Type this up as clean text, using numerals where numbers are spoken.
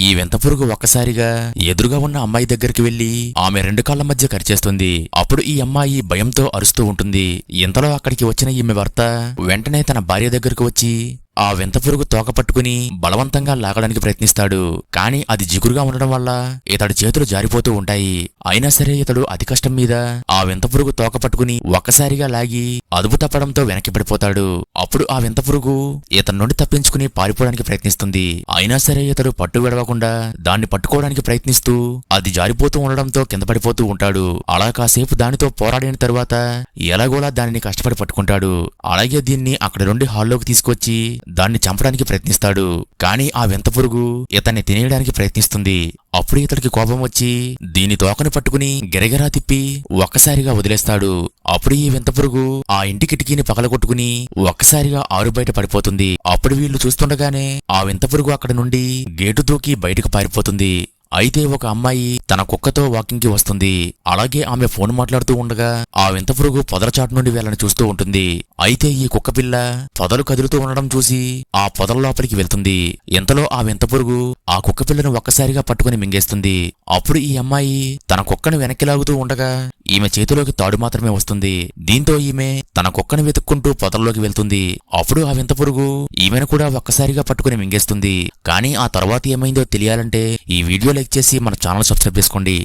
ఈ వింత పురుగు ఒక్కసారిగా ఎదురుగా ఉన్న అమ్మాయి దగ్గరికి వెళ్లి ఆమె రెండు కాళ్ల మధ్య కరిచేస్తుంది. అప్పుడు ఈ అమ్మాయి భయంతో అరుస్తూ ఉంటుంది. ఇంతలో అక్కడికి వచ్చిన ఈమె భర్త వెంటనే తన భార్య దగ్గరకు వచ్చి ఆ వింత పురుగు తోక పట్టుకుని బలవంతంగా లాగడానికి ప్రయత్నిస్తాడు. కాని అది జిగురుగా ఉండడం వల్ల ఇతడి చేతులు జారిపోతూ ఉంటాయి. అయినా సరే ఇతడు అతి కష్టం మీద ఆ వింత పురుగు తోక పట్టుకుని ఒక్కసారిగా లాగి అదుపు తప్పడంతో వెనక్కి పడిపోతాడు. అప్పుడు ఆ వింత పురుగు ఇతని నుండి తప్పించుకుని పారిపోవడానికి ప్రయత్నిస్తుంది. అయినా సరే ఇతడు పట్టు విడవకుండా దాన్ని పట్టుకోవడానికి ప్రయత్నిస్తూ అది జారిపోతూ ఉండడంతో కింద పడిపోతూ ఉంటాడు. అలా కాసేపు దానితో పోరాడిన తరువాత ఎలాగోలా దానిని కష్టపడి పట్టుకుంటాడు. అలాగే దీన్ని అక్కడి నుండి హాల్లోకి తీసుకొచ్చి దాన్ని చంపడానికి ప్రయత్నిస్తాడు. కాని ఆ వింత పురుగు ఇతన్ని తినేయడానికి ప్రయత్నిస్తుంది. అప్పుడు ఇతడికి కోపం వచ్చి దీని తోకను పట్టుకుని గిరగిరా తిప్పి ఒక్కసారిగా వదిలేస్తాడు. అప్పుడు ఈ వింత పురుగు ఆ ఇంటి కిటికీని పగలగొట్టుకుని ఒక్కసారిగా ఆరు బయట పడిపోతుంది. అప్పుడు వీళ్లు చూస్తుండగానే ఆ వింత పురుగు అక్కడి నుండి గేటు దూకి బయటకు పారిపోతుంది. అయితే ఒక అమ్మాయి తన కుక్కతో వాకింగ్కి వస్తుంది. అలాగే ఆమె ఫోన్ మాట్లాడుతూ ఉండగా ఆ వింత పురుగు పొదల చాటు నుండి వీళ్ళని చూస్తూ ఉంటుంది. అయితే ఈ కుక్క పిల్ల పొదలు కదులుతూ ఉండడం చూసి ఆ పొదల లోపలికి వెళ్తుంది. ఇంతలో ఆ వింత పురుగు ఆ కుక్క పిల్లను ఒక్కసారిగా పట్టుకుని మింగేస్తుంది. అప్పుడు ఈ అమ్మాయి తన కుక్కను వెనక్కి లాగుతూ ఉండగా ఈమె చేతిలోకి తాడు మాత్రమే వస్తుంది. దీంతో ఈమె తన కుక్కను వెతుక్కుంటూ పొదల్లోకి వెళ్తుంది. అప్పుడు ఆ వింత పురుగు ఈమెను కూడా ఒక్కసారిగా పట్టుకుని మింగేస్తుంది. కానీ ఆ తర్వాత ఏమైందో తెలియాలంటే ఈ వీడియో లైక్ చేసి మన ఛానల్ సబ్స్క్రైబ్ చేసుకోండి.